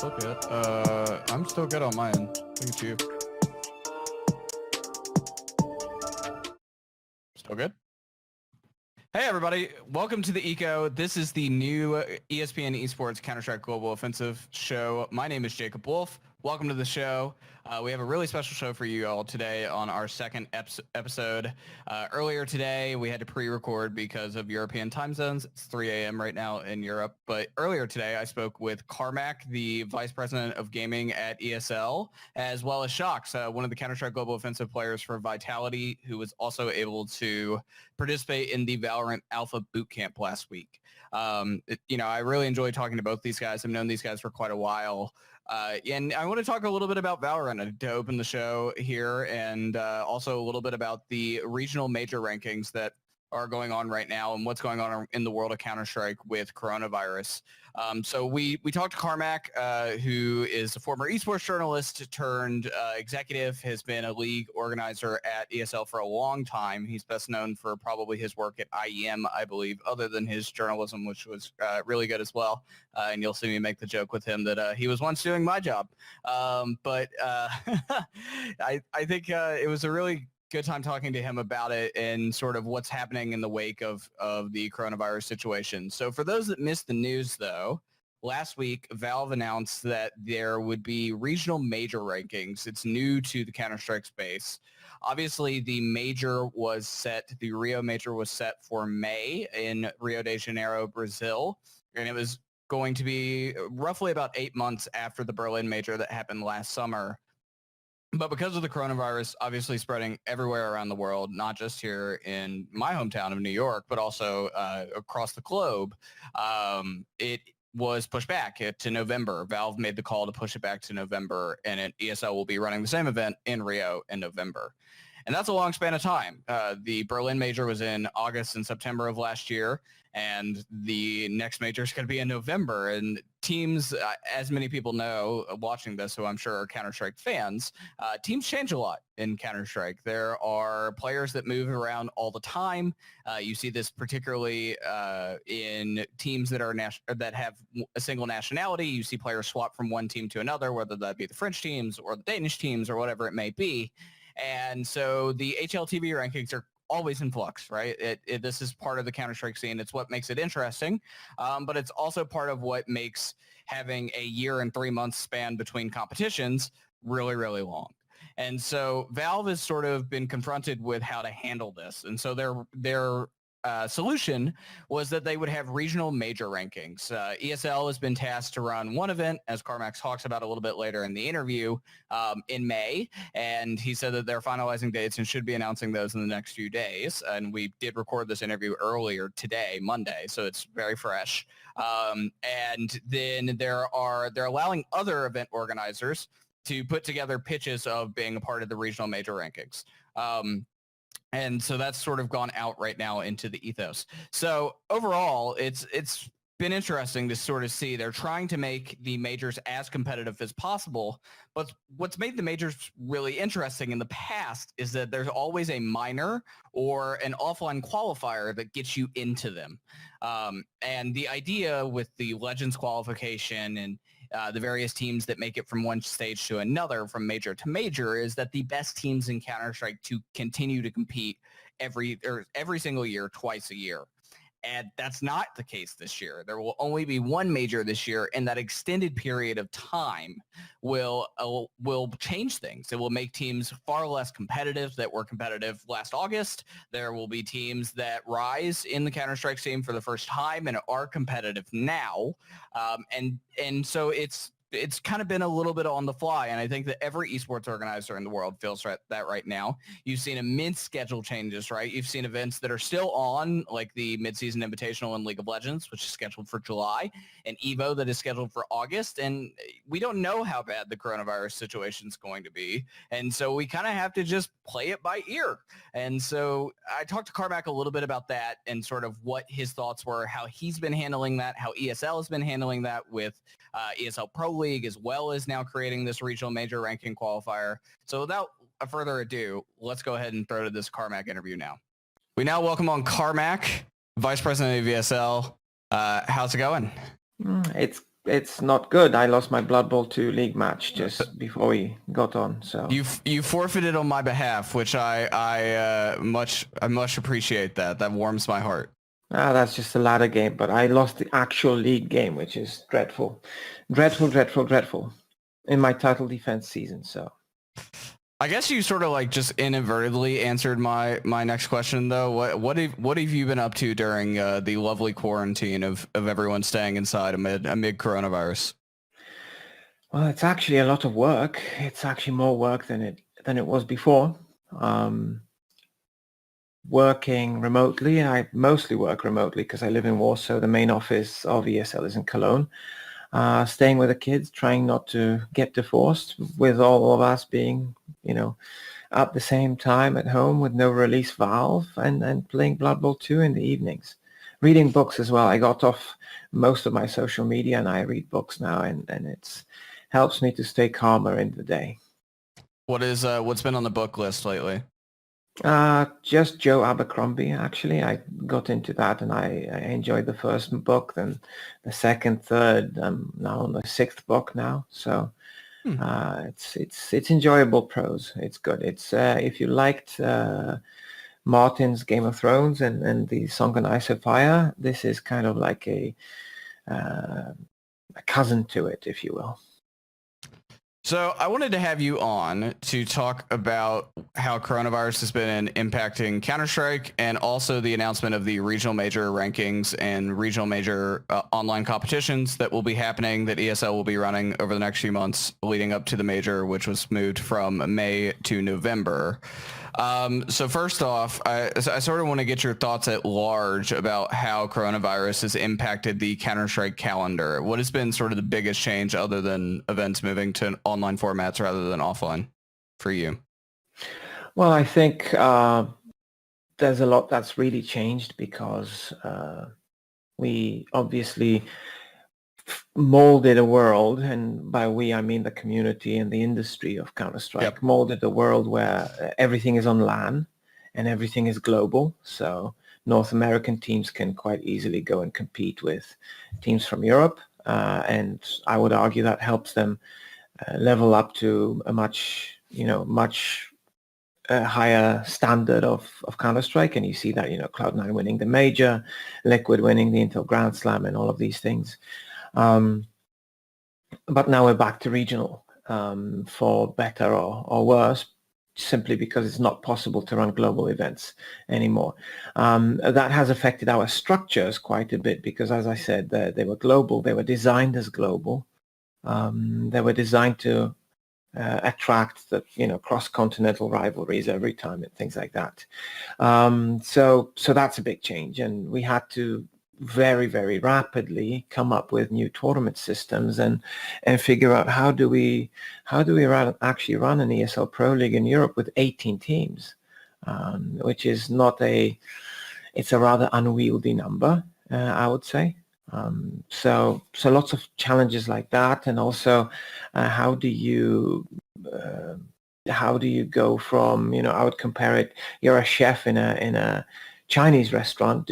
still good. I'm still good on my end. Look at you. Still good? Hey everybody, welcome to the Eco. This is the new ESPN Esports Counter-Strike Global Offensive show. My name is Jacob Wolf. Welcome to the show. We have a really special show for you all today on our second episode. Earlier today, we had to pre-record because of European time zones. It's 3 a.m. right now in Europe. But earlier today, I spoke with Carmack, the Vice President of Gaming at ESL, as well as Shox, one of the Counter-Strike Global Offensive players for Vitality, who was also able to participate in the Valorant Alpha Bootcamp last week. I really enjoyed talking to both these guys. I've known these guys for quite a while. And I want to talk a little bit about Valorant to open the show here, and also a little bit about the regional major rankings that are going on right now and what's going on in the world of Counter-Strike with coronavirus. So we talked to Carmack, who is a former esports journalist turned executive, has been a league organizer at ESL for a long time. He's best known for probably his work at IEM, I believe, other than his journalism, which was really good as well. And you'll see me make the joke with him that he was once doing my job. But I think it was a really good time talking to him about it and sort of what's happening in the wake of the coronavirus situation. So for those that missed the news, though, last week, Valve announced that there would be regional major rankings. It's new to the Counter-Strike space. Obviously, the Rio major was set for May in Rio de Janeiro, Brazil, and it was going to be roughly about 8 months after the Berlin major that happened last summer. But because of the coronavirus obviously spreading everywhere around the world, not just here in my hometown of New York, but also across the globe, it was pushed back to November. Valve made the call to push it back to November, and ESL will be running the same event in Rio in November. And that's a long span of time. The Berlin major was in August and September of last year, and the next major is going to be in November. And teams, as many people know watching this, who I'm sure are Counter-Strike fans, teams change a lot in Counter-Strike. There are players that move around all the time. You see this particularly in teams that have a single nationality. You see players swap from one team to another, whether that be the French teams or the Danish teams or whatever it may be. And so the HLTV rankings are always in flux, right? This is part of the Counter-Strike scene. It's what makes it interesting, but it's also part of what makes having a year and 3 months span between competitions really, really long. And so Valve has sort of been confronted with how to handle this. And so their solution was that they would have regional major rankings. ESL has been tasked to run one event, as Carmack talks about a little bit later in the interview, in May, and he said that they're finalizing dates and should be announcing those in the next few days. And we did record this interview earlier today, Monday, so it's very fresh. And then they're allowing other event organizers to put together pitches of being a part of the regional major rankings. And so that's sort of gone out right now into the ethos. So overall, it's been interesting to sort of see they're trying to make the majors as competitive as possible. But what's made the majors really interesting in the past is that there's always a minor or an offline qualifier that gets you into them. And the idea with the Legends qualification and the various teams that make it from one stage to another, from major to major, is that the best teams in Counter-Strike to continue to compete every single year, twice a year. And that's not the case this year. There will only be one major this year, and that extended period of time will change things. It will make teams far less competitive that were competitive last August. There will be teams that rise in the Counter-Strike scene for the first time and are competitive now. And so it's kind of been a little bit on the fly, and I think that every esports organizer in the world feels that right now. You've seen immense schedule changes, right? You've seen events that are still on, like the Midseason Invitational in League of Legends, which is scheduled for July, and EVO that is scheduled for August, and we don't know how bad the coronavirus situation is going to be, and so we kind of have to just play it by ear. And so I talked to Carmack a little bit about that and sort of what his thoughts were, how he's been handling that, how ESL has been handling that with ESL Pro League, as well as now creating this regional major ranking qualifier. So without further ado, let's go ahead and throw to this Carmack interview now. We now welcome on Carmack, Vice President of ESL. How's it going? It's it's not good. I lost my Blood Bowl 2 league match just before we got on. So you forfeited on my behalf, which I much appreciate that. That warms my heart. that's just a ladder game, but I lost the actual league game, which is dreadful, dreadful in my title defense season. So I guess you sort of like just inadvertently answered my next question though. What have you been up to during the lovely quarantine of everyone staying inside amid coronavirus? well, it's actually a lot of work. It's actually more work than it was before. Working remotely. I mostly work remotely because I live in Warsaw. The main office of ESL is in Cologne. Staying with the kids, trying not to get divorced, with all of us being, at the same time at home with no release valve, and playing Blood Bowl 2 in the evenings. Reading books as well. I got off most of my social media and I read books now, and it's helps me to stay calmer in the day. What's been on the book list lately? Just Joe Abercrombie, actually. I got into that and I enjoyed the first book, then the second, third. I'm now on the sixth book now. So it's enjoyable prose. It's good. It's if you liked Martin's Game of Thrones and the Song and Ice of Fire, this is kind of like a cousin to it, if you will. So I wanted to have you on to talk about how coronavirus has been impacting Counter-Strike, and also the announcement of the regional major rankings and regional major online competitions that will be happening, that ESL will be running over the next few months leading up to the major, which was moved from May to November. So first off, I sort of want to get your thoughts at large about how coronavirus has impacted the Counter-Strike calendar. What has been sort of the biggest change other than events moving to online formats rather than offline for you? Well, I think there's a lot that's really changed because we obviously molded a world, and by we I mean the community and the industry of Counter-Strike, molded a world where everything is on LAN and everything is global. So North American teams can quite easily go and compete with teams from Europe, and I would argue that helps them level up to a much higher standard of Counter-Strike. And you see that, Cloud9 winning the major, Liquid winning the Intel Grand Slam, and all of these things. But now we're back to regional, for better or worse, simply because it's not possible to run global events anymore. That has affected our structures quite a bit because, as I said, they were global. They were designed as global. They were designed to attract the cross-continental rivalries every time and things like that. So that's a big change, and we had to very, very rapidly come up with new tournament systems and figure out how do we actually run an ESL Pro League in Europe with 18 teams, which is it's a rather unwieldy number, I would say. So lots of challenges like that, and also how do you go from, I would compare it, you're a chef in a Chinese restaurant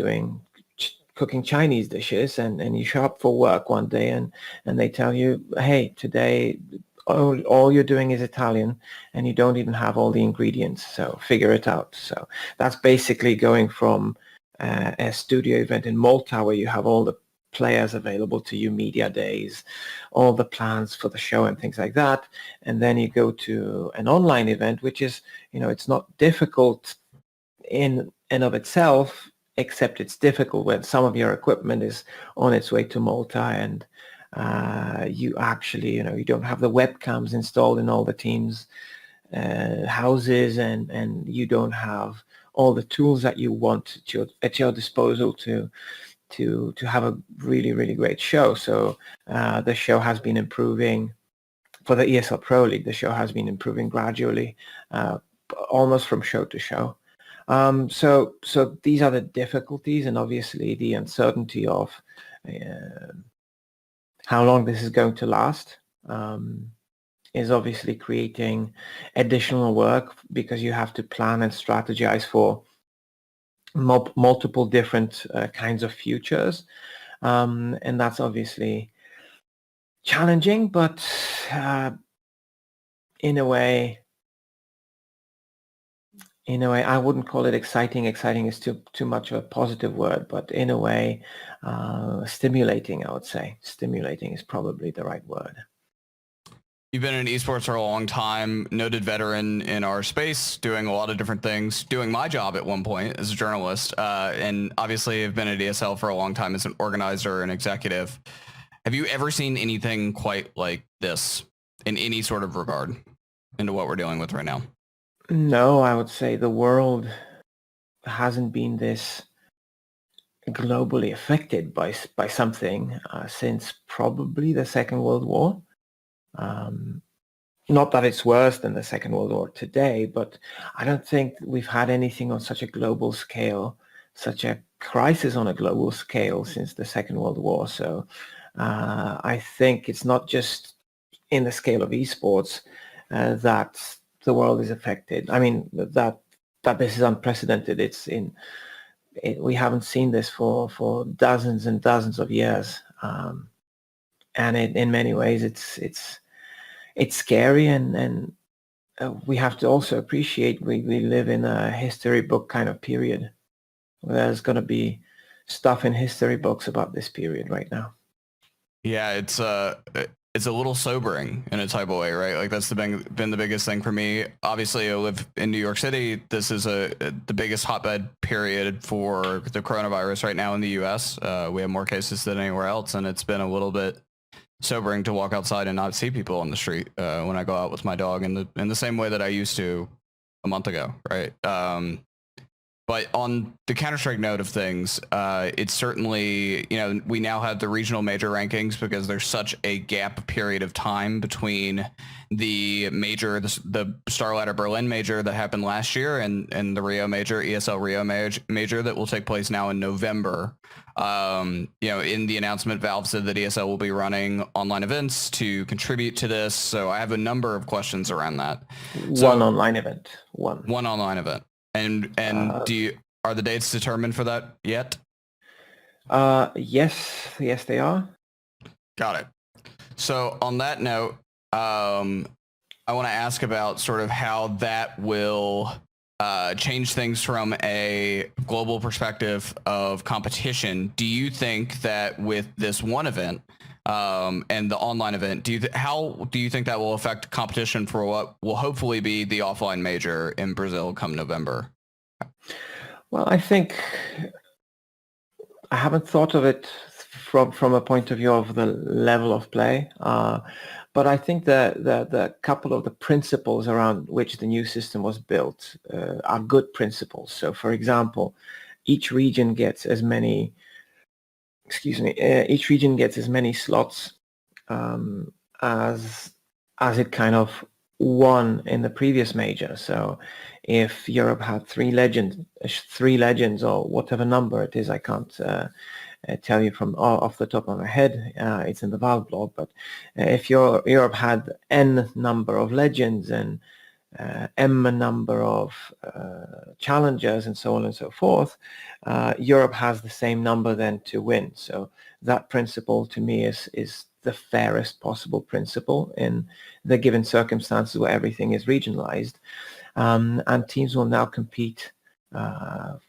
cooking Chinese dishes, and you show up for work one day and they tell you, hey, today all you're doing is Italian and you don't even have all the ingredients, so figure it out. So that's basically going from a studio event in Malta where you have all the players available to you, media days, all the plans for the show and things like that, and then you go to an online event, which is, it's not difficult in and of itself, except it's difficult when some of your equipment is on its way to Malta, and you actually, you don't have the webcams installed in all the teams' houses, and you don't have all the tools that you want at your disposal to have a really, really great show. So the show has been improving for the ESL Pro League. The show has been improving gradually, almost from show to show. So these are the difficulties, and obviously the uncertainty of how long this is going to last is obviously creating additional work, because you have to plan and strategize for multiple different kinds of futures, and that's obviously challenging, but in a way, I wouldn't call it exciting. Exciting is too much of a positive word, but in a way, stimulating, I would say. Stimulating is probably the right word. You've been in esports for a long time, noted veteran in our space, doing a lot of different things, doing my job at one point as a journalist, and obviously have been at ESL for a long time as an organizer and executive. Have you ever seen anything quite like this in any sort of regard into what we're dealing with right now? No, I would say the world hasn't been this globally affected by something since probably the Second World War. Not that it's worse than the Second World War today, but I don't think we've had anything on such a global scale, such a crisis on a global scale since the Second World War. So I think it's not just in the scale of esports that the world is affected. I mean, that this is unprecedented. We haven't seen this for dozens and dozens of years. And in many ways, it's scary, and we have to also appreciate we live in a history book kind of period. There's going to be stuff in history books about this period right now. Yeah, it's a little sobering in a type of way, right? Like that's been the biggest thing for me. Obviously, I live in New York City. This is the biggest hotbed period for the coronavirus right now in the U.S. We have more cases than anywhere else, and it's been a little bit sobering to walk outside and not see people on the street when I go out with my dog in the same way that I used to a month ago, right? But on the Counter-Strike note of things, it's certainly, we now have the regional major rankings because there's such a gap period of time between the major, the Starladder Berlin major that happened last year and the Rio major, ESL Rio major that will take place now in November. In the announcement, Valve said that ESL will be running online events to contribute to this. So I have a number of questions around that. One online event. One online event. And are the dates determined for that yet? Yes, they are. Got it. So on that note, I want to ask about sort of how that will change things from a global perspective of competition. Do you think that with this one event and the online event, how do you think that will affect competition for what will hopefully be the offline major in Brazil come November? Well, I think I haven't thought of it from a point of view of the level of play, but I think that the couple of the principles around which the new system was built are good principles. So, for example, each region gets as many slots as it kind of won in the previous major. So if Europe had three legends or whatever number it is, I can't tell you from off the top of my head, it's in the Valve blog, but if Europe had N number of legends and M number of challengers and so on and so forth, Europe has the same number then to win. So that principle to me is the fairest possible principle in the given circumstances where everything is regionalized. And teams will now compete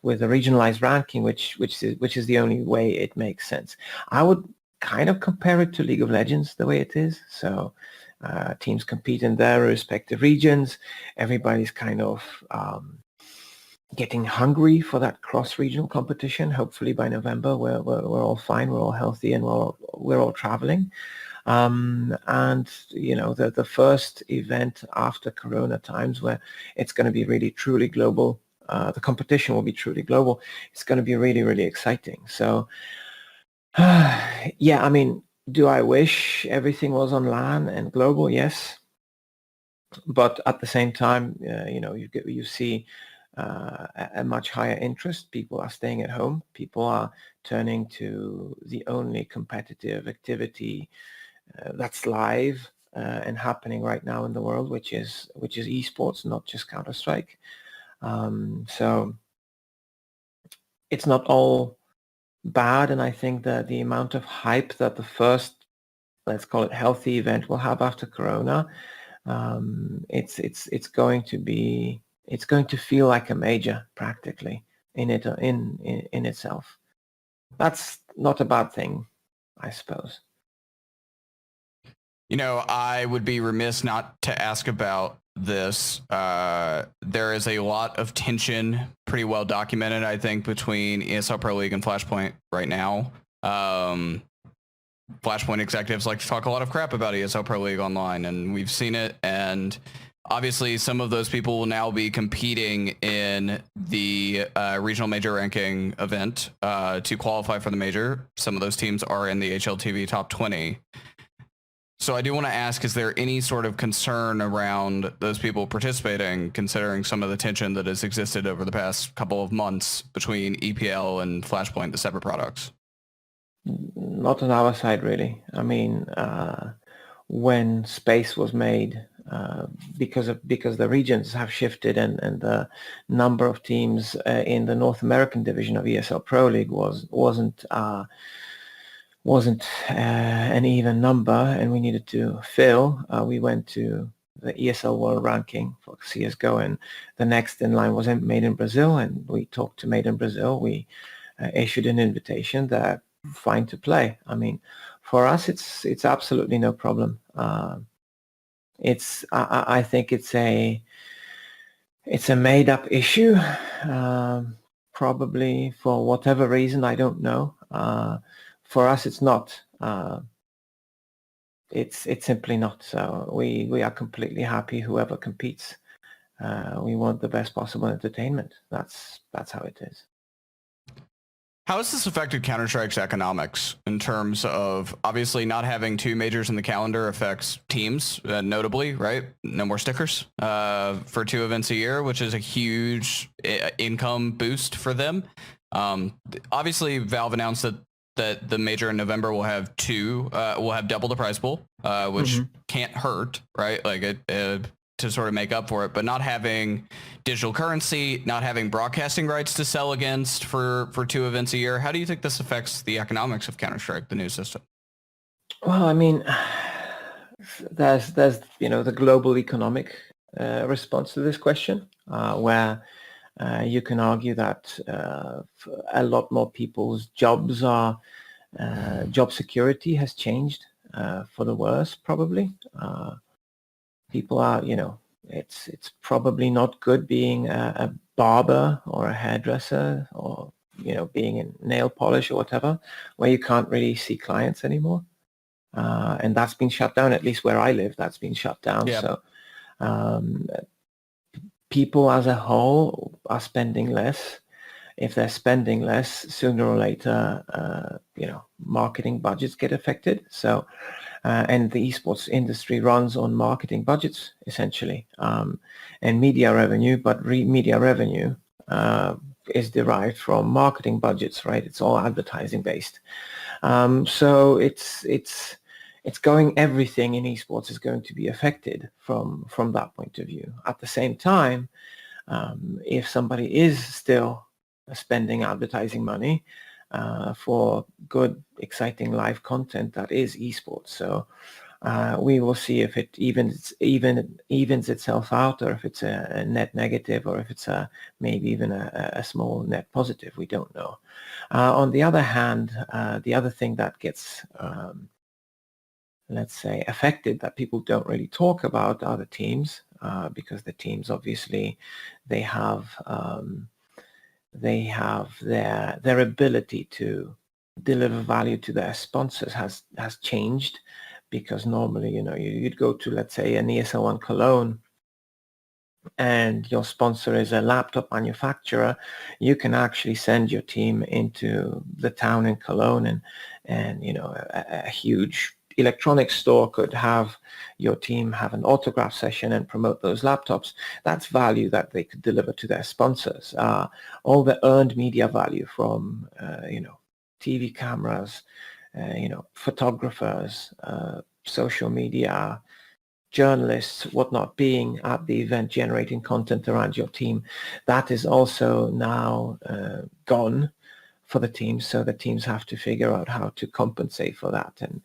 with a regionalized ranking, which is the only way it makes sense. I would kind of compare it to League of Legends the way it is. So teams compete in their respective regions. Everybody's kind of getting hungry for that cross-regional competition. Hopefully by November we're all fine, we're all healthy, and we're all traveling. And the first event after Corona times where it's going to be really truly global, the competition will be truly global. It's going to be really, really exciting. So yeah, I mean, do I wish everything was on LAN and global? Yes. But at the same time, you see a much higher interest. People are staying at home. People are turning to the only competitive activity that's live and happening right now in the world, which is esports, not just Counter-Strike. So it's not all bad, and I think that the amount of hype that the first let's call it healthy event we'll have after Corona, it's going to feel like a major practically in itself. That's not a bad thing, I suppose. I would be remiss not to ask about this. There is a lot of tension, pretty well documented, I think, between ESL Pro League and Flashpoint right now. Flashpoint executives like to talk a lot of crap about ESL Pro League online, and we've seen it. And obviously, some of those people will now be competing in the regional major ranking event to qualify for the major. Some of those teams are in the HLTV top 20. So I do want to ask, is there any sort of concern around those people participating, considering some of the tension that has existed over the past couple of months between EPL and Flashpoint, the separate products? Not on our side, really. I mean, when space was made, because the regions have shifted and the number of teams in the North American division of ESL Pro League wasn't an even number, and we needed to fill. We went to the ESL World Ranking for CS:GO, and the next in line was Made in Brazil, and we talked to Made in Brazil. We issued an invitation that fine to play. I mean, for us, it's absolutely no problem. I think it's a made up issue, probably for whatever reason, I don't know. For us, it's not. It's simply not. So we are completely happy whoever competes. We want the best possible entertainment. That's how it is. How has this affected Counter-Strike's economics in terms of, obviously not having two majors in the calendar affects teams notably, right? No more stickers for 2 events a year, which is a huge income boost for them. Obviously, Valve announced that the major in November will have double the prize pool, which can't hurt, right? Like to sort of make up for it, but not having digital currency, not having broadcasting rights to sell against for 2 events a year. How do you think this affects the economics of Counter-Strike, the new system? Well, I mean, there's the global economic response to this question, where you can argue that a lot more people's job security has changed for the worse, probably. People are, it's probably not good being a barber or a hairdresser or, being in nail polish or whatever, where you can't really see clients anymore. And that's been shut down, at least where I live, that's been shut down. Yep. So people as a whole are spending less. If they're spending less, sooner or later, marketing budgets get affected. So, and the esports industry runs on marketing budgets, essentially, and media revenue, but media revenue is derived from marketing budgets, right? It's all advertising based. So it's going, everything in esports is going to be affected from that point of view. At the same time, if somebody is still spending advertising money for good, exciting live content, that is esports. So we will see if it evens itself out, or if it's a net negative, or if it's maybe even a small net positive. We don't know. On the other hand, the other thing that gets let's say affected, that people don't really talk about, are the teams, because the teams, obviously, they have their ability to deliver value to their sponsors has changed, because normally, you'd go to, let's say, an ESL1 Cologne, and your sponsor is a laptop manufacturer. You can actually send your team into the town in Cologne, and a huge electronics store could have your team have an autograph session and promote those laptops. That's value that they could deliver to their sponsors. All the earned media value from TV cameras, photographers, social media, journalists, whatnot, being at the event, generating content around your team, that is also now gone for the teams. So the teams have to figure out how to compensate for that. And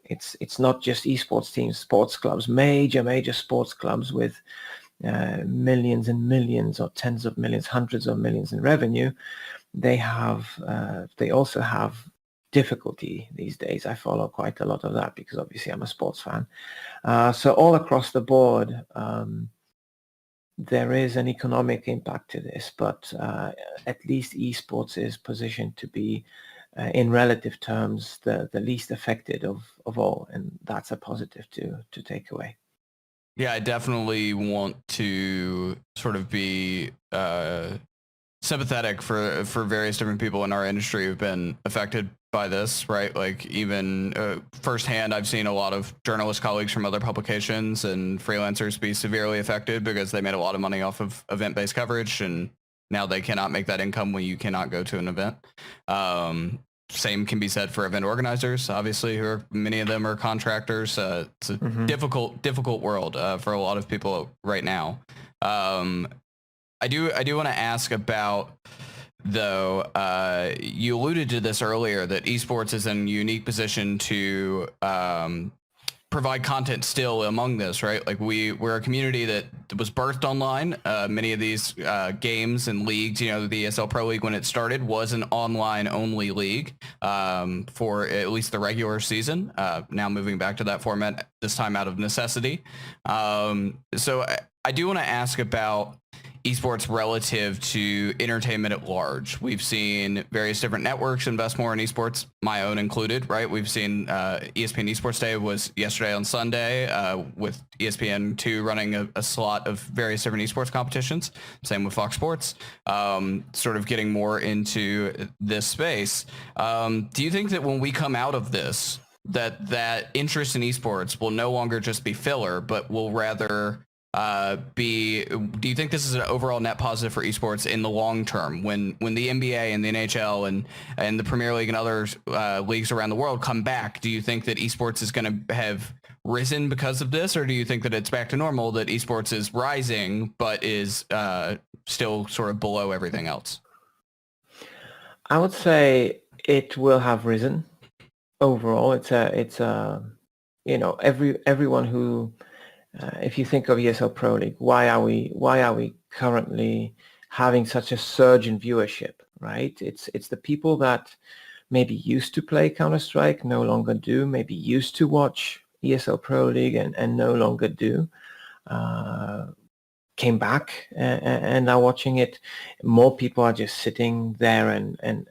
it's not just esports teams, sports clubs, major sports clubs with millions and millions or tens of millions, hundreds of millions in revenue. They also have difficulty these days. I follow quite a lot of that because obviously I'm a sports fan. So all across the board, there is an economic impact to this, but at least esports is positioned to be, in relative terms, the least affected of all, and that's a positive to take away. Yeah, I definitely want to sort of be sympathetic for various different people in our industry who've been affected by this, right? Like even firsthand, I've seen a lot of journalist colleagues from other publications and freelancers be severely affected because they made a lot of money off of event-based coverage, and now they cannot make that income when you cannot go to an event. Same can be said for event organizers, obviously, many of them are contractors. It's a difficult world for a lot of people right now. I do want to ask about, though, you alluded to this earlier, that esports is in a unique position to provide content still among this, right? Like we're a community that was birthed online. Many of these games and leagues, the ESL Pro League, when it started, was an online only league for at least the regular season. Now moving back to that format, this time out of necessity. So I do want to ask about esports relative to entertainment at large. We've seen various different networks invest more in esports, my own included, right? We've seen ESPN Esports Day was yesterday on Sunday with ESPN 2 running a slot of various different esports competitions. Same with Fox Sports, sort of getting more into this space. Do you think that when we come out of this, that interest in esports will no longer just be filler, but will rather do you think this is an overall net positive for esports in the long term when the NBA and the NHL and the Premier League and other leagues around the world come back? Do you think that esports is going to have risen because of this, or do you think that it's back to normal, that esports is rising but is still sort of below everything else? I would say it will have risen overall. It's everyone who if you think of ESL Pro League, why are we currently having such a surge in viewership, right? It's the people that maybe used to play Counter-Strike, no longer do, maybe used to watch ESL Pro League and no longer do, came back and are watching it. More people are just sitting there and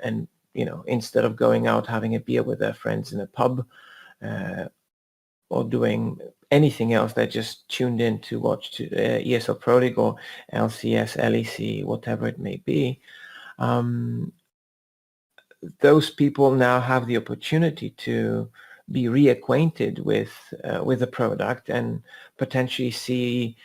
instead of going out having a beer with their friends in a pub or doing anything else, they're just tuned in to watch ESL Pro League or LCS, LEC, whatever it may be. Those people now have the opportunity to be reacquainted with the product and potentially see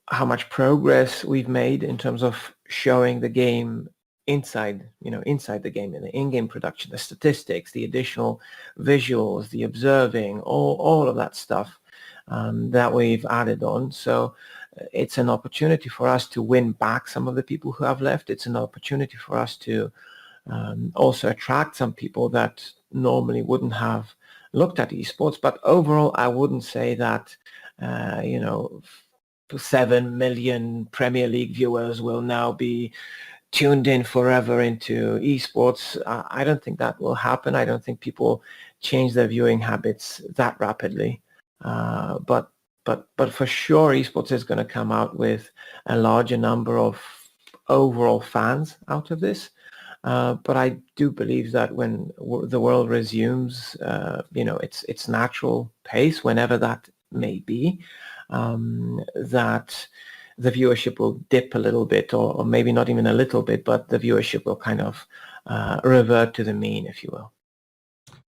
how much progress we've made in terms of showing the game inside the game, in the in-game production, the statistics, the additional visuals, the observing, all of that stuff that we've added on. So it's an opportunity for us to win back some of the people who have left. It's an opportunity for us to also attract some people that normally wouldn't have looked at esports. But overall, I wouldn't say that 7 million Premier League viewers will now be tuned in forever into esports. I don't think that will happen. I don't think people change their viewing habits that rapidly. But for sure, esports is going to come out with a larger number of overall fans out of this. But I do believe that when the world resumes, its natural pace, whenever that may be, that the viewership will dip a little bit, or maybe not even a little bit, but the viewership will kind of revert to the mean, if you will.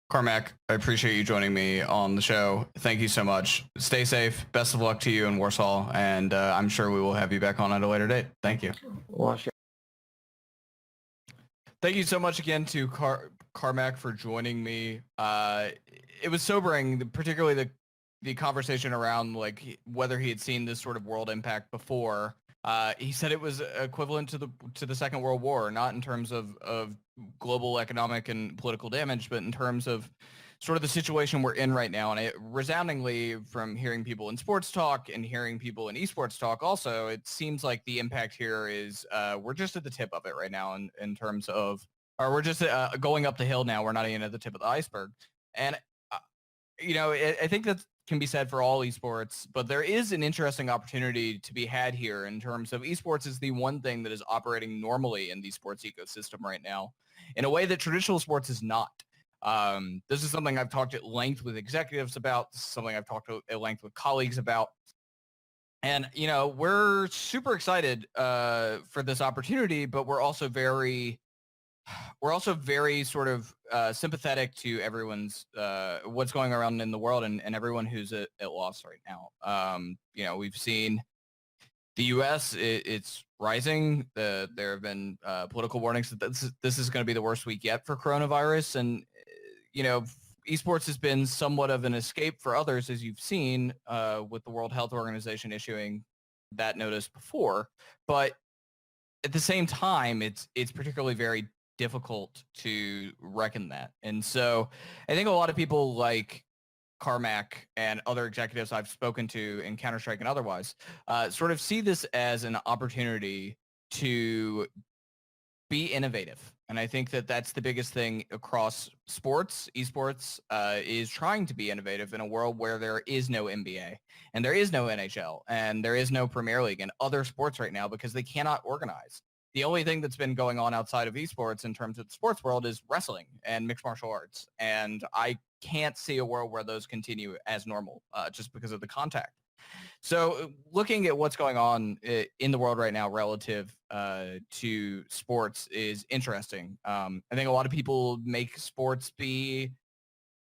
Carmack, I appreciate you joining me on the show. Thank you so much. Stay safe. Best of luck to you in Warsaw, and I'm sure we will have you back on at a later date. Thank you. Well, sure. Thank you so much again to Carmack for joining me. It was sobering, particularly the conversation around like whether he had seen this sort of world impact before. He said it was equivalent to the Second World War, not in terms of global economic and political damage, but in terms of sort of the situation we're in right now. And it resoundingly, from hearing people in sports talk and hearing people in esports talk also, it seems like the impact here is we're just at the tip of it right now in terms of, or we're just going up the hill now. We're not even at the tip of the iceberg. And, I think that can be said for all esports, but there is an interesting opportunity to be had here in terms of esports is the one thing that is operating normally in the sports ecosystem right now in a way that traditional sports is not. This is something I've talked at length with executives about. This is something I've talked at length with colleagues about. And, we're super excited for this opportunity, but we're also very sort of sympathetic to everyone's what's going around in the world and everyone who's at loss right now. We've seen the U.S. It's rising. There have been political warnings that this is going to be the worst week yet for coronavirus, and esports has been somewhat of an escape for others, as you've seen with the World Health Organization issuing that notice before. But at the same time, it's particularly very difficult to reckon that. And so I think a lot of people like Carmack and other executives I've spoken to in Counter-Strike and otherwise sort of see this as an opportunity to be innovative. And I think that that's the biggest thing across sports. Esports is trying to be innovative in a world where there is no NBA and there is no NHL and there is no Premier League and other sports right now because they cannot organize. The only thing that's been going on outside of esports in terms of the sports world is wrestling and mixed martial arts. And I can't see a world where those continue as normal just because of the contact. So looking at what's going on in the world right now relative to sports is interesting. I think a lot of people make sports be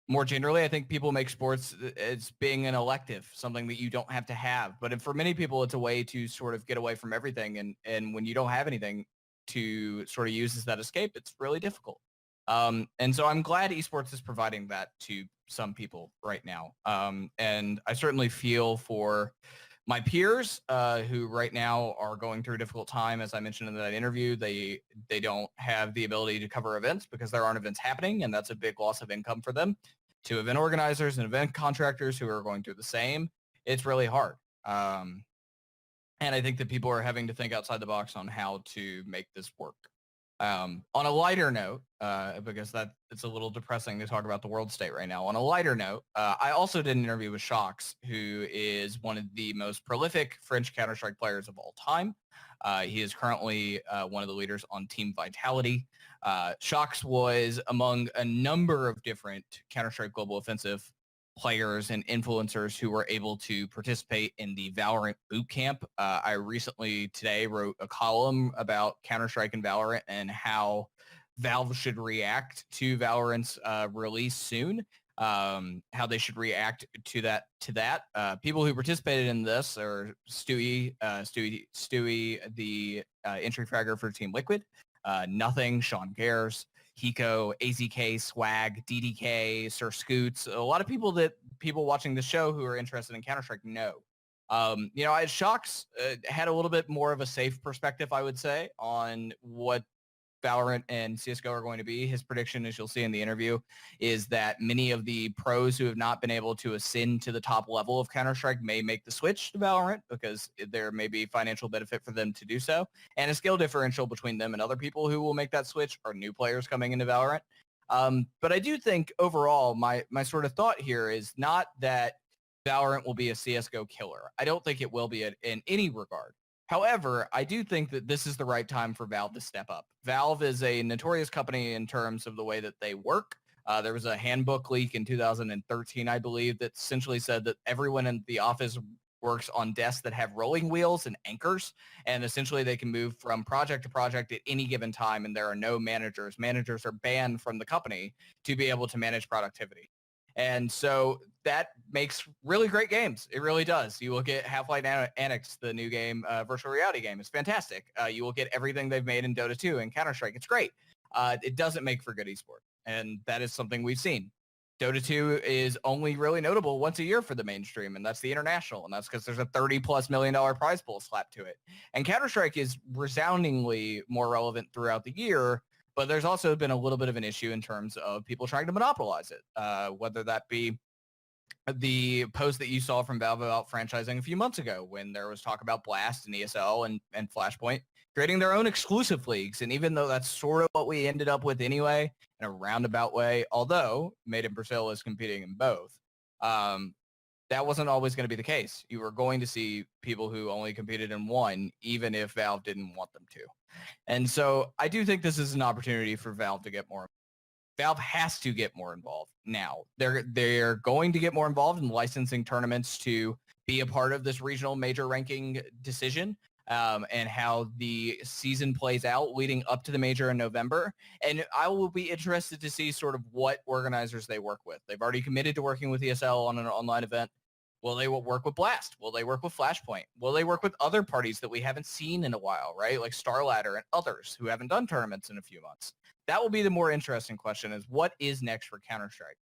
more generally, I think people make sports as being an elective, something that you don't have to have. But for many people, it's a way to sort of get away from everything. And when you don't have anything to sort of use as that escape, it's really difficult. And so I'm glad esports is providing that to some people right now. And I certainly feel for my peers who right now are going through a difficult time. As I mentioned in that interview, they don't have the ability to cover events because there aren't events happening, and that's a big loss of income for them. To event organizers and event contractors who are going through the same, it's really hard. And I think that people are having to think outside the box on how to make this work. On a lighter note, because it's a little depressing to talk about the world state right now. On a lighter note, I also did an interview with Shox, who is one of the most prolific French Counter-Strike players of all time. He is currently one of the leaders on Team Vitality. Shox was among a number of different Counter-Strike Global Offensive players and influencers who were able to participate in the Valorant bootcamp. I recently today wrote a column about Counter-Strike and Valorant and how Valve should react to Valorant's release soon. How they should react to that. People who participated in this are Stewie, the entry fragger for Team Liquid, Nothing, Sean Gares, Hiko, AZK, Swag, DDK, Sir Scoots, a lot of people watching the show who are interested in Counter-Strike know. Shox had a little bit more of a safe perspective, I would say, on what Valorant and CSGO are going to be. His prediction, as you'll see in the interview, is that many of the pros who have not been able to ascend to the top level of Counter-Strike may make the switch to Valorant because there may be financial benefit for them to do so, and a skill differential between them and other people who will make that switch are new players coming into Valorant. But I do think overall, my sort of thought here is not that Valorant will be a CSGO killer. I don't think it will be in any regard. However, I do think that this is the right time for Valve to step up. Valve is a notorious company in terms of the way that they work. There was a handbook leak in 2013, I believe, that essentially said that everyone in the office works on desks that have rolling wheels and anchors, and essentially they can move from project to project at any given time, and there are no managers. Managers are banned from the company to be able to manage productivity. And so that makes really great games. It really does. You will get Half-Life Alyx, the new game, virtual reality game. It's fantastic. You will get everything they've made in Dota 2 and Counter-Strike. It's great. It doesn't make for good esports, and that is something we've seen. Dota 2 is only really notable once a year for the mainstream, and that's the international, and that's because there's a $30+ million prize pool slapped to it. And Counter-Strike is resoundingly more relevant throughout the year, but there's also been a little bit of an issue in terms of people trying to monopolize it, whether that be the post that you saw from Valve about franchising a few months ago when there was talk about Blast and ESL and Flashpoint creating their own exclusive leagues. And even though that's sort of what we ended up with anyway, in a roundabout way, although Made in Brazil is competing in both, that wasn't always going to be the case. You were going to see people who only competed in one, even if Valve didn't want them to. And so I do think this is an opportunity for Valve to get more. Valve has to get more involved now. They're going to get more involved in licensing tournaments to be a part of this regional major ranking decision, and how the season plays out leading up to the major in November. And I will be interested to see sort of what organizers they work with. They've already committed to working with ESL on an online event. Will they work with Blast? Will they work with Flashpoint? Will they work with other parties that we haven't seen in a while, right? Like Starladder and others who haven't done tournaments in a few months. That will be the more interesting question, is what is next for Counter-Strike?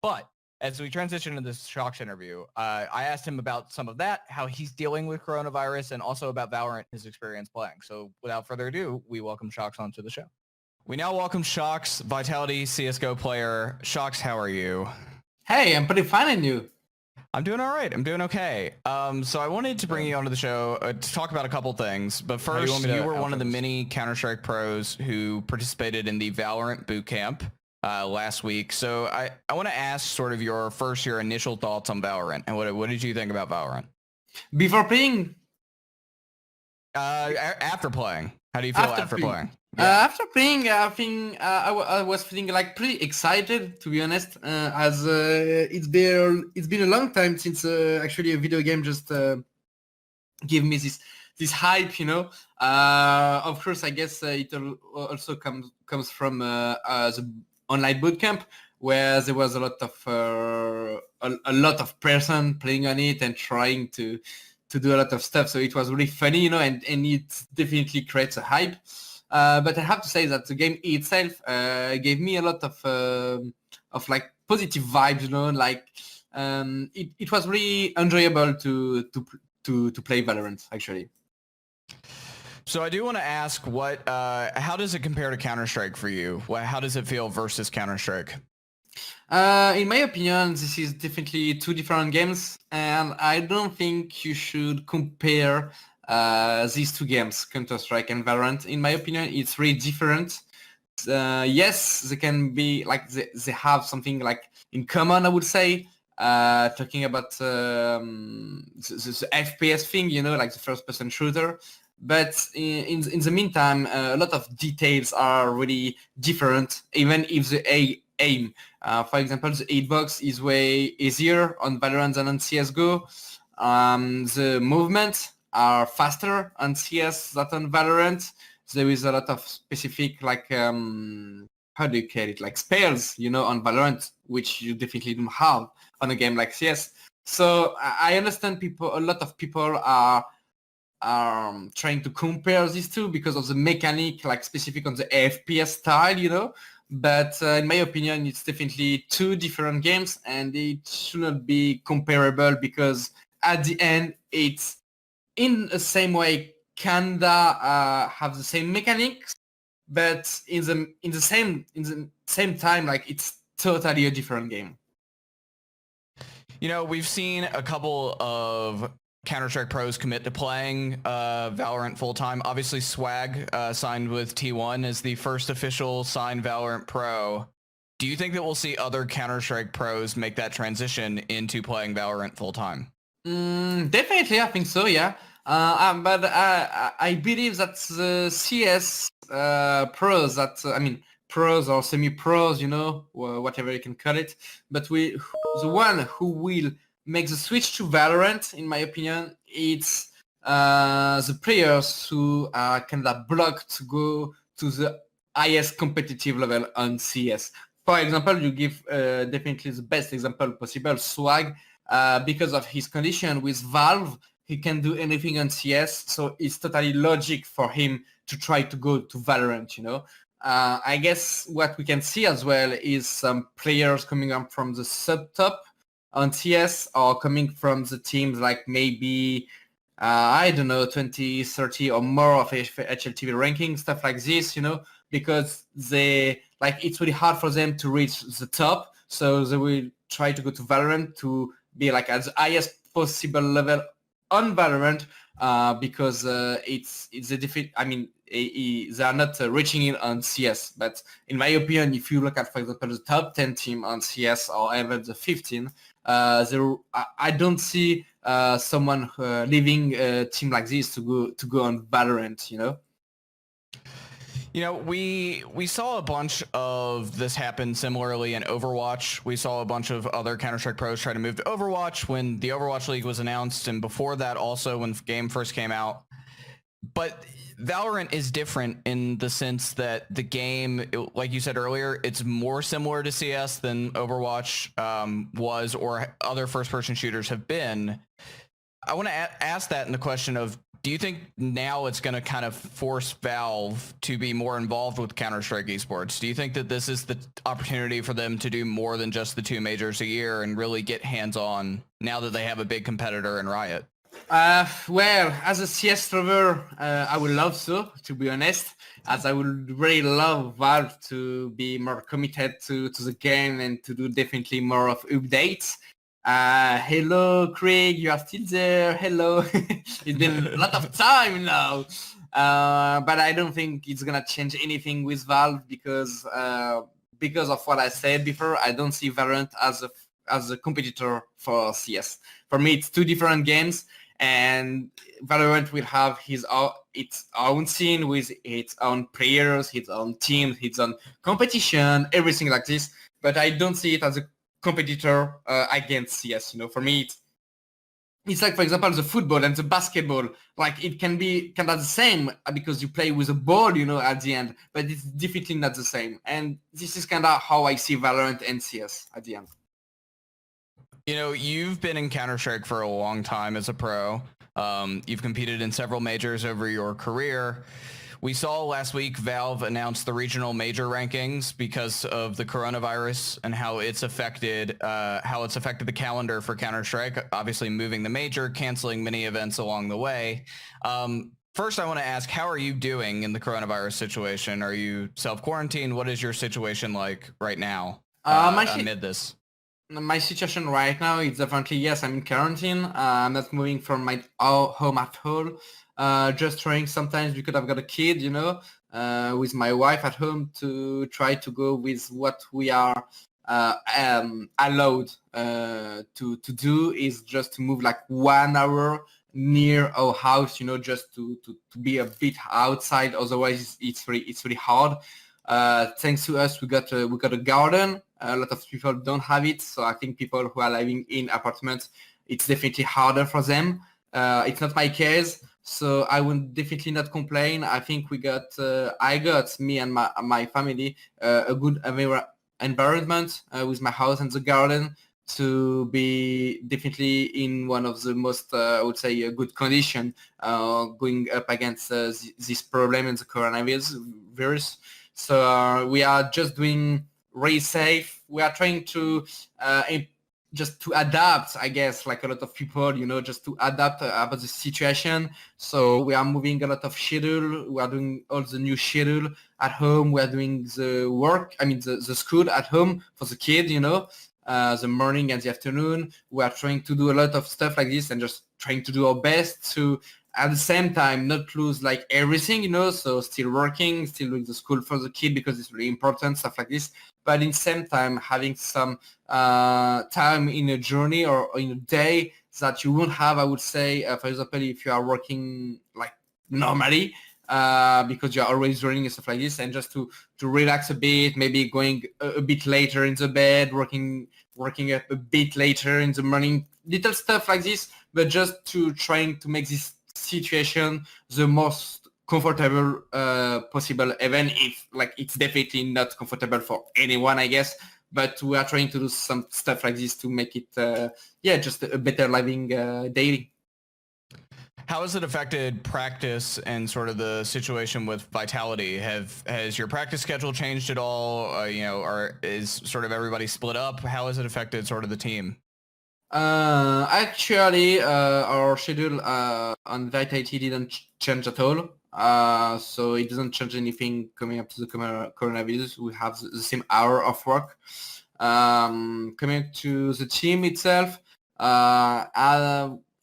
But as we transition to this Shox interview, I asked him about some of that, how he's dealing with coronavirus, and also about Valorant, his experience playing. So without further ado, we welcome Shox onto the show. We now welcome Shox, Vitality CSGO player. Shox, how are you? Hey, I'm pretty fine, and you? I'm doing all right. I'm doing okay. So I wanted to bring you onto the show to talk about a couple things. But first, you were one of the many Counter-Strike pros who participated in the Valorant bootcamp last week. So I want to ask sort of your initial thoughts on Valorant, and what did you think about Valorant? Before playing? After playing. How do you feel after playing? Yeah. After playing, I think I was feeling like pretty excited, to be honest, as it's been a long time since actually a video game just gave me this hype, you know. Of course, I guess it also comes from the online bootcamp, where there was a lot of person playing on it and trying to do a lot of stuff. So it was really funny, you know, and it definitely creates a hype. But I have to say that the game itself gave me a lot of like positive vibes, you know, like it was really enjoyable to play Valorant, actually. So I do want to ask, how does it compare to Counter-Strike for you? How does it feel versus Counter-Strike? In my opinion, this is definitely two different games, and I don't think you should compare these two games, Counter-Strike and Valorant. In my opinion, it's really different. Yes, they can be like they have something like in common, I would say. Talking about the FPS thing, you know, like the first-person shooter. But in the meantime, a lot of details are really different, even if the aim. For example, the hitbox is way easier on Valorant than on CSGO. The movement are faster on CS than on Valorant. There is a lot of specific, like, how do you call it, like spells, you know, on Valorant, which you definitely don't have on a game like CS. So I understand a lot of people are trying to compare these two because of the mechanic, like specific on the FPS style, you know. But in my opinion, it's definitely two different games, and it should not be comparable because at the end, it's in the same way kinda have the same mechanics, but in the same time, like it's totally a different game. You know, we've seen a couple of Counter-Strike pros commit to playing Valorant full-time. Obviously, Swag signed with T1 as the first official signed Valorant pro. Do you think that we'll see other Counter-Strike pros make that transition into playing Valorant full-time? Definitely, I think so, yeah. But I believe that the CS pros, pros or semi-pros, you know, whatever you can call it, but the one who will make the switch to Valorant, in my opinion, it's the players who are kind of blocked to go to the highest competitive level on CS. For example, you give definitely the best example possible, Swag, because of his condition with Valve, he can do anything on CS, so it's totally logic for him to try to go to Valorant, you know. I guess what we can see as well is some players coming up from the sub-top on CS or coming from the teams like maybe, I don't know, 20, 30 or more of HLTV ranking, stuff like this, because it's really hard for them to reach the top. So they will try to go to Valorant to be like at the highest possible level on Valorant, because it's a different. I mean, they are not reaching it on CS. But in my opinion, if you look at, for example, the top 10 team on CS or even the 15, I don't see someone leaving a team like this to go on Valorant. We saw a bunch of this happen similarly in Overwatch. We saw a bunch of other Counter-Strike pros try to move to Overwatch when the Overwatch League was announced, and before that also when the game first came out. But Valorant is different in the sense that the game, like you said earlier, it's more similar to CS than Overwatch was or other first-person shooters have been. I want to ask that in the question of, do you think now it's going to kind of force Valve to be more involved with Counter-Strike Esports? Do you think that this is the opportunity for them to do more than just the 2 majors a year and really get hands-on now that they have a big competitor in Riot? Well, as a CS lover, I would love so, to be honest, as I would really love Valve to be more committed to the game and to do definitely more of updates. Hello, Craig, you are still there. Hello. It's been a lot of time now. But I don't think it's going to change anything with Valve because of what I said before. I don't see Valorant as a competitor for CS. For me, it's 2 different games, and Valorant will have its own scene with its own players, its own teams, its own competition, everything like this. But I don't see it as a competitor against CS. For me, it's like, for example, the football and the basketball. Like, it can be kind of the same because you play with a ball, at the end, but it's definitely not the same. And this is kind of how I see Valorant and CS at the end. You've been in Counter-Strike for a long time as a pro. You've competed in several majors over your career. We saw last week Valve announced the regional major rankings because of the coronavirus and how it's affected the calendar for Counter-Strike, obviously moving the major, canceling many events along the way. First, I want to ask, how are you doing in the coronavirus situation? Are you self-quarantined? What is your situation like right now amid this? My situation right now is definitely, yes, I'm in quarantine. I'm not moving from my home at all. Just trying sometimes because I've got a kid, with my wife at home to try to go with what we are allowed to do is just to move like 1 hour near our house, just to be a bit outside. Otherwise, it's really hard. Thanks to us, we got a garden. A lot of people don't have it, so I think people who are living in apartments, it's definitely harder for them. It's not my case, so I would definitely not complain. I think I got me and my family a good environment with my house and the garden to be definitely in one of the most, I would say, a good condition going up against this problem and the coronavirus. So we are just doing really safe. We are trying to just to adapt, I guess, like a lot of people, just to adapt about the situation. So we are moving a lot of schedule. We are doing all the new schedule at home. We are doing the work, the school at home for the kid, the morning and the afternoon. We are trying to do a lot of stuff like this and just trying to do our best to, at the same time, not lose like everything, so still working, still doing the school for the kid because it's really important, stuff like this. But in the same time, having some time in a journey or in a day that you won't have, I would say, for example, if you are working like normally, because you're always running and stuff like this, and just to relax a bit, maybe going a bit later in the bed, working up a bit later in the morning, little stuff like this, but just to trying to make this situation the most comfortable possible, even if like it's definitely not comfortable for anyone, I guess, but we are trying to do some stuff like this to make it just a better living daily. How has it affected practice and sort of the situation with Vitality? Has your practice schedule changed at all? Or is sort of everybody split up? How has it affected sort of the team? Actually, our schedule on Vitality didn't change at all. So it doesn't change anything coming up to the coronavirus. We have the same hour of work. Coming to the team itself,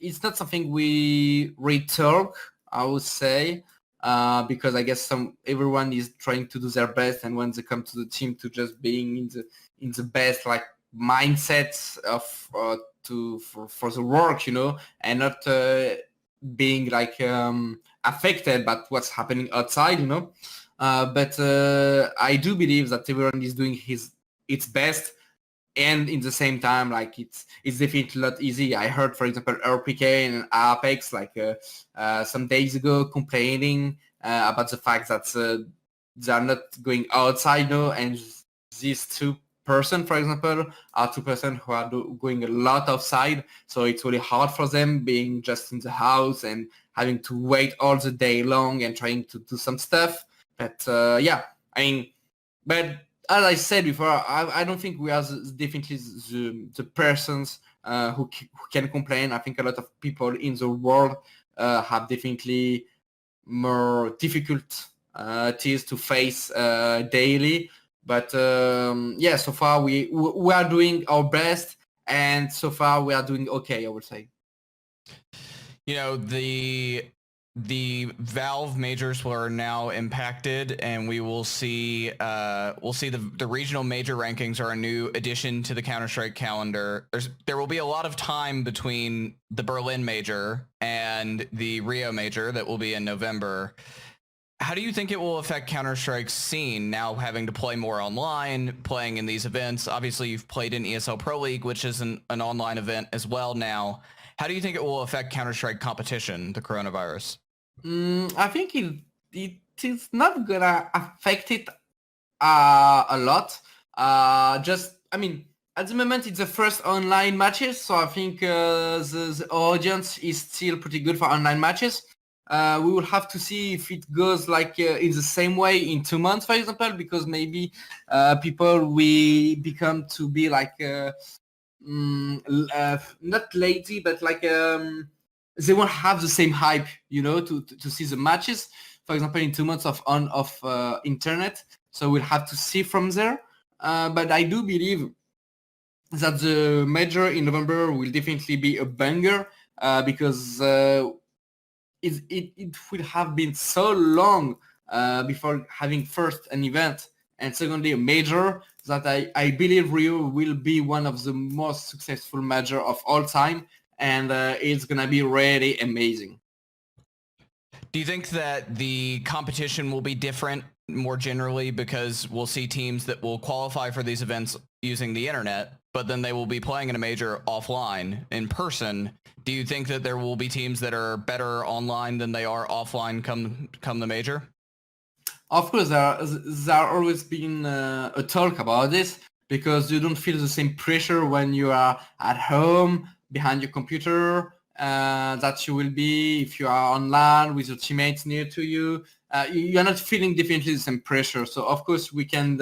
it's not something we retalk, I would say, because I guess everyone is trying to do their best, and when they come to the team, to just being in the best like mindset of for the work, and not being like affected by what's happening outside, But I do believe that everyone is doing its best. And in the same time, like it's definitely not easy. I heard, for example, RPK and Apex some days ago complaining about the fact that they're not going outside now, and these 2%, for example, are 2% who are going a lot outside. So it's really hard for them being just in the house and having to wait all the day long and trying to do some stuff. But but as I said before, I don't think we are definitely the persons who can complain. I think a lot of people in the world have definitely more difficulties to face daily. But so far we are doing our best, and so far we are doing okay, I would say. The Valve majors were now impacted, and we will see the regional major rankings are a new addition to the Counter-Strike calendar. There will be a lot of time between the Berlin major and the Rio major that will be in November. How do you think it will affect Counter-Strike's scene now, having to play more online, playing in these events? Obviously, you've played in ESL Pro League, which is an online event as well now. How do you think it will affect Counter-Strike competition, the coronavirus? I think it is not gonna affect it a lot. At the moment it's the first online matches, so I think the audience is still pretty good for online matches. We will have to see if it goes like in the same way in 2 months, for example, because maybe people will become to be like not lazy, but like they won't have the same hype, to see the matches, for example, in 2 months of internet. So we'll have to see from there. But I do believe that the major in November will definitely be a banger because it would have been so long before having first an event and secondly a major that I believe Rio will be one of the most successful major of all time, and it's gonna be really amazing. Do you think that the competition will be different more generally because we'll see teams that will qualify for these events using the internet, but then they will be playing in a major offline in person? Do you think that there will be teams that are better online than they are offline come the major? Of course, there always been a talk about this, because you don't feel the same pressure when you are at home behind your computer that you will be if you are online with your teammates near to you. You're not feeling definitely the same pressure. So of course we can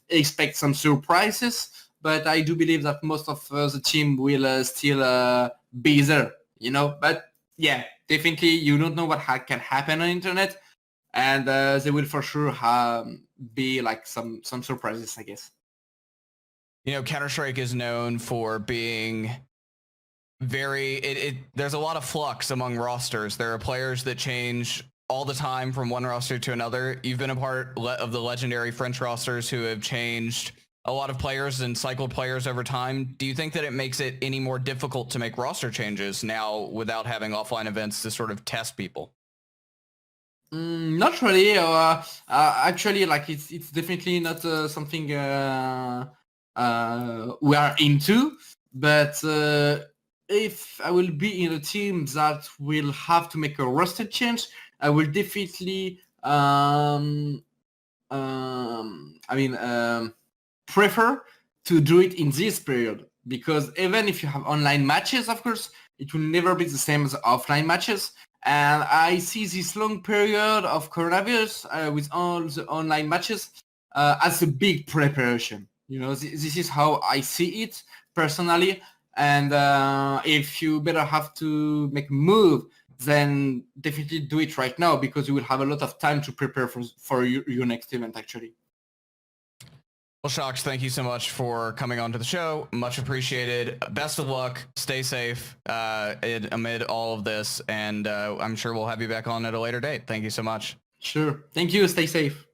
expect some surprises, but I do believe that most of the team will still be there, But yeah, definitely you don't know what can happen on internet, and there will for sure be like some surprises, I guess. Counter-Strike is known for being there's a lot of flux among rosters. There are players that change all the time from one roster to another. You've been a part of the legendary French rosters who have changed a lot of players and cycled players over time. Do you think that it makes it any more difficult to make roster changes now without having offline events to sort of test people? Not really. Actually, like it's definitely not something we are into. But if I will be in a team that will have to make a roster change, I will definitely prefer to do it in this period, because even if you have online matches, of course, it will never be the same as offline matches. And I see this long period of coronavirus with all the online matches as a big preparation. You know, this is how I see it personally. And if you better have to make a move, then definitely do it right now, because you will have a lot of time to prepare for your next event, actually. Well, Shox, thank you so much for coming on to the show. Much appreciated. Best of luck. Stay safe amid all of this, and I'm sure we'll have you back on at a later date. Thank you so much. Sure. Thank you. Stay safe.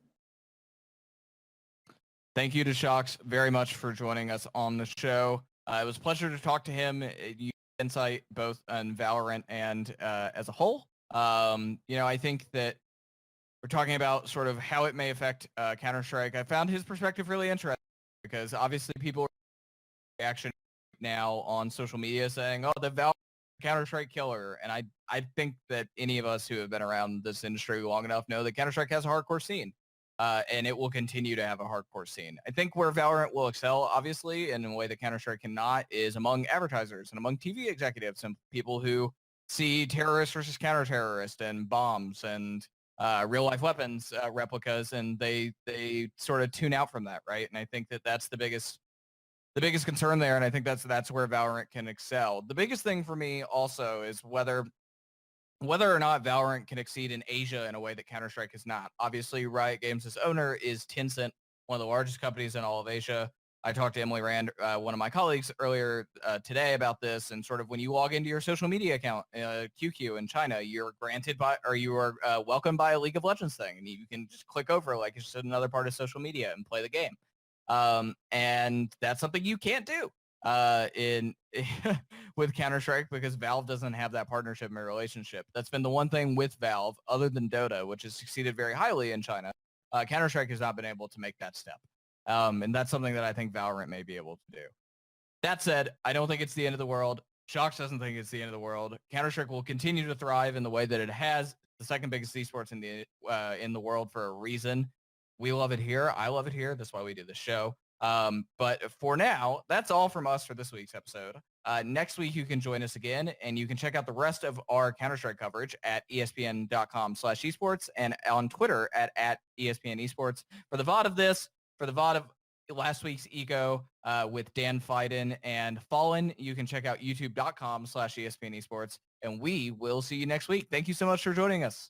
Thank you to Shox very much for joining us on the show. It was a pleasure to talk to him. You insight both on Valorant and as a whole. I think that we're talking about sort of how it may affect Counter-Strike. I found his perspective really interesting because obviously people are reaction now on social media saying, oh, the Valorant Counter-Strike killer. And I think that any of us who have been around this industry long enough know that Counter-Strike has a hardcore scene. And it will continue to have a hardcore scene. I think where Valorant will excel, obviously, in a way that Counter-Strike cannot, is among advertisers and among TV executives and people who see terrorists versus counter-terrorists and bombs and real-life weapons replicas, and they sort of tune out from that, right? And I think that that's the biggest concern there, and I think that's where Valorant can excel. The biggest thing for me also is whether or not Valorant can exceed in Asia in a way that Counter-Strike is not. Obviously, Riot Games' owner is Tencent, one of the largest companies in all of Asia. I talked to Emily Rand, one of my colleagues, earlier today about this, and sort of when you log into your social media account, QQ in China, you're welcomed by a League of Legends thing, and you can just click over like it's just another part of social media and play the game. And that's something you can't do with Counter-Strike because Valve doesn't have that partnership and relationship. That's been the one thing with Valve, other than Dota, which has succeeded very highly in China. Counter-Strike has not been able to make that step. And that's something that I think Valorant may be able to do. That said, I don't think it's the end of the world. Shox doesn't think it's the end of the world. Counter-Strike will continue to thrive in the way that it has, the second biggest esports in the world for a reason. We love it here. I love it here. That's why we do the show. But for now, that's all from us for this week's episode. Next week, you can join us again, and you can check out the rest of our Counter-Strike coverage at espn.com/esports and on Twitter at ESPN Esports. For the VOD of this, for the VOD of last week's Eco with Dan Fiden and Fallen, you can check out youtube.com/ESPN Esports, and we will see you next week. Thank you so much for joining us.